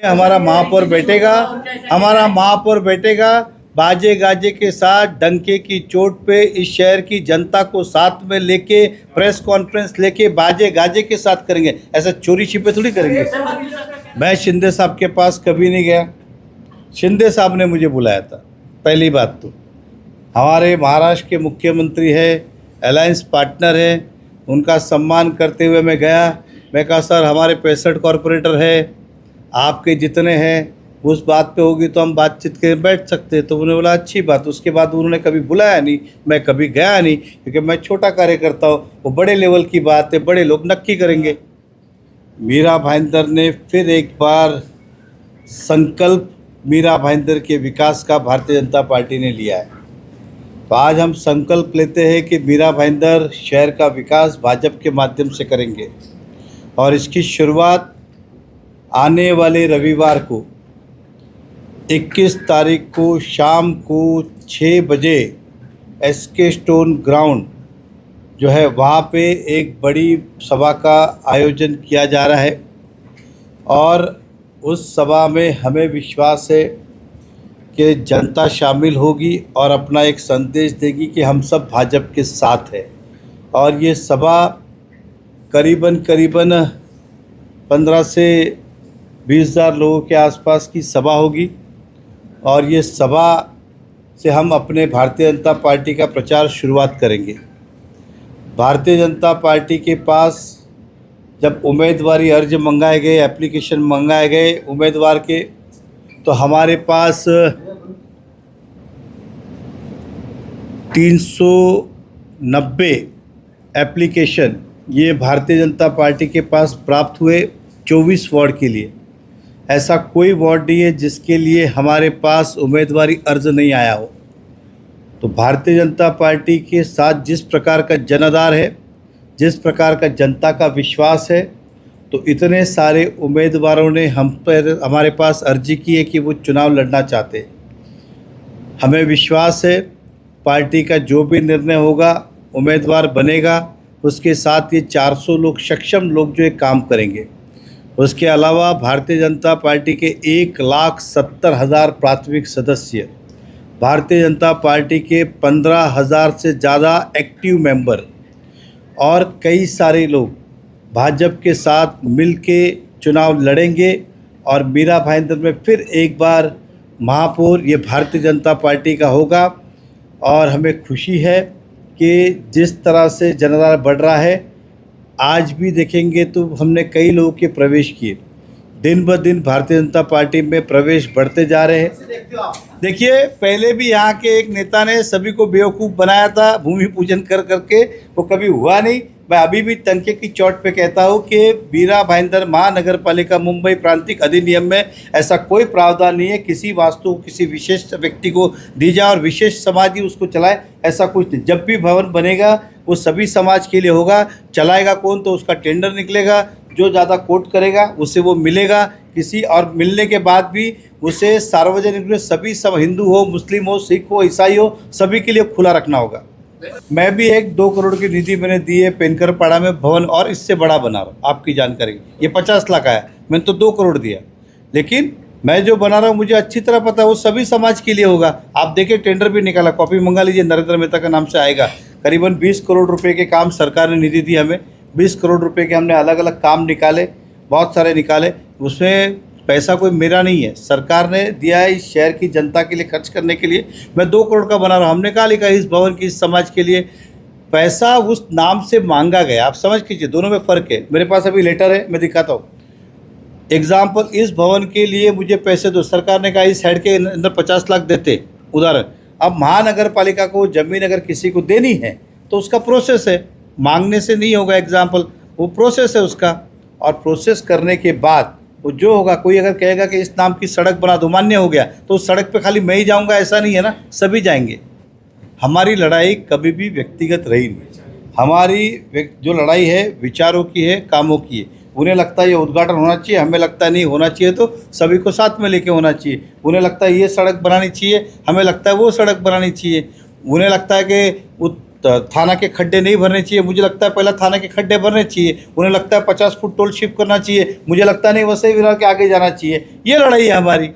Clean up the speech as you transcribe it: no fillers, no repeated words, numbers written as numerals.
हमारा महापौर बैठेगा, हमारा महापौर बैठेगा बाजे गाजे के साथ, डंके की चोट पे इस शहर की जनता को साथ में लेके प्रेस कॉन्फ्रेंस लेके बाजे गाजे के साथ करेंगे। ऐसा चोरी छिपे थोड़ी करेंगे। मैं शिंदे साहब के पास कभी नहीं गया, शिंदे साहब ने मुझे बुलाया था। पहली बात तो हमारे महाराष्ट्र के मुख्यमंत्री है, अलायंस पार्टनर है, उनका सम्मान करते हुए मैं गया। मैं कहा सर हमारे 65 कॉरपोरेटर है, आपके जितने हैं उस बात पे होगी तो हम बातचीत के बैठ सकते हैं। तो उन्होंने बोला अच्छी बात। उसके बाद उन्होंने कभी बुलाया नहीं, मैं कभी गया नहीं, क्योंकि मैं छोटा कार्यकर्ता हूँ। वो बड़े लेवल की बात है, बड़े लोग नक्की करेंगे। मीरा भाईंदर ने फिर एक बार संकल्प मीरा भाईंदर के विकास का भारतीय जनता पार्टी ने लिया है। तो आज हम संकल्प लेते हैं कि मीरा भाईंदर शहर का विकास भाजपा के माध्यम से करेंगे, और इसकी शुरुआत आने वाले रविवार को 21 तारीख को शाम को 6 बजे एसके स्टोन ग्राउंड जो है वहाँ पे एक बड़ी सभा का आयोजन किया जा रहा है। और उस सभा में हमें विश्वास है कि जनता शामिल होगी और अपना एक संदेश देगी कि हम सब भाजपा के साथ हैं। और ये सभा करीबन 15 से 20 हज़ार लोगों के आसपास की सभा होगी। और ये सभा से हम अपने भारतीय जनता पार्टी का प्रचार शुरुआत करेंगे। भारतीय जनता पार्टी के पास जब उम्मीदवारी अर्ज मंगाए गए, एप्लीकेशन मंगाए गए उम्मीदवार के, तो हमारे पास 390 एप्लीकेशन ये भारतीय जनता पार्टी के पास प्राप्त हुए 24 वार्ड के लिए। ऐसा कोई वार्ड नहीं है जिसके लिए हमारे पास उम्मीदवारी अर्ज नहीं आया हो। तो भारतीय जनता पार्टी के साथ जिस प्रकार का जनाधार है, जिस प्रकार का जनता का विश्वास है, तो इतने सारे उम्मीदवारों ने हमारे पास अर्जी की है कि वो चुनाव लड़ना चाहते हैं। हमें विश्वास है पार्टी का जो भी निर्णय होगा, उम्मीदवार बनेगा, उसके साथ ये 400 लोग सक्षम लोग जो एक काम करेंगे। उसके अलावा भारतीय जनता पार्टी के 1,70,000 प्राथमिक सदस्य, भारतीय जनता पार्टी के 15,000 से ज़्यादा एक्टिव मेंबर और कई सारे लोग भाजपा के साथ मिलके चुनाव लड़ेंगे। और मीरा भाईंदर में फिर एक बार महापौर ये भारतीय जनता पार्टी का होगा। और हमें खुशी है कि जिस तरह से जनाधार बढ़ रहा है, आज भी देखेंगे तो हमने कई लोगों के प्रवेश किए। दिन ब दिन भारतीय जनता पार्टी में प्रवेश बढ़ते जा रहे हैं। देखिए पहले भी यहाँ के एक नेता ने सभी को बेवकूफ़ बनाया था भूमि पूजन कर करके, वो कभी हुआ नहीं। मैं अभी भी टंके की चोट पे कहता हूँ कि मीरा भाईंदर महानगर पालिका मुंबई प्रांतिक अधिनियम में ऐसा कोई प्रावधान नहीं है किसी वास्तु किसी विशेष व्यक्ति को दी जाए और विशेष समाज ही उसको चलाए, ऐसा कुछ नहीं। जब भी भवन बनेगा वो सभी समाज के लिए होगा। चलाएगा कौन, तो उसका टेंडर निकलेगा, जो ज़्यादा कोट करेगा उसे वो मिलेगा किसी, और मिलने के बाद भी उसे सार्वजनिक में सभी सब हिंदू हो, मुस्लिम हो, सिख हो, ईसाई हो, सभी के लिए खुला रखना होगा। मैं भी 1-2 करोड़ की निधि मैंने दी है पेनकर पाड़ा में भवन, और इससे बड़ा बना रहा हूँ। आपकी जानकारी ये 50 लाख आया, मैंने तो 2 करोड़ दिया। लेकिन मैं जो बना रहा हूँ मुझे अच्छी तरह पता है वो सभी समाज के लिए होगा। आप देखिए टेंडर भी निकाला, कॉपी मंगा लीजिए, नरेंद्र मेहता का नाम से आएगा। करीबन 20 करोड़ रुपए के काम सरकार ने निधि दी हमें। 20 करोड़ रुपए के हमने अलग अलग काम निकाले, बहुत सारे निकाले। उसमें पैसा कोई मेरा नहीं है, सरकार ने दिया है इस शहर की जनता के लिए खर्च करने के लिए। मैं 2 करोड़ का बना रहा हूँ। हमने कहा लिखा इस भवन की इस समाज के लिए, पैसा उस नाम से मांगा गया। आप समझ कीजिए दोनों में फ़र्क है। मेरे पास अभी लेटर है, मैं दिखाता हूँ। एग्जाम्पल, इस भवन के लिए मुझे पैसे दो, सरकार ने कहा इस हेड के अंदर 50 लाख देते, उदाहरण। अब महानगर पालिका को ज़मीन अगर किसी को देनी है तो उसका प्रोसेस है, मांगने से नहीं होगा। एग्जाम्पल, वो प्रोसेस है उसका, और प्रोसेस करने के बाद वो जो होगा, कोई अगर कहेगा कि इस नाम की सड़क बना दो, मान्य हो गया, तो उस सड़क पे खाली मैं ही जाऊंगा ऐसा नहीं है ना, सभी जाएंगे। हमारी लड़ाई कभी भी व्यक्तिगत रही नहीं। हमारी जो लड़ाई है विचारों की है, कामों की है। उन्हें लगता है ये उद्घाटन होना चाहिए, हमें लगता है नहीं होना चाहिए, तो सभी को साथ में लेके होना चाहिए। उन्हें लगता है ये सड़क बनानी चाहिए, हमें लगता है वो सड़क बनानी चाहिए। उन्हें लगता है कि थाना के खड्डे नहीं भरने चाहिए, मुझे लगता है पहला थाना के खड्डे भरने चाहिए। उन्हें लगता है 50 फुट टोल शिफ्ट करना चाहिए, मुझे लगता नहीं वसई विरार के आगे जाना चाहिए। ये लड़ाई है हमारी।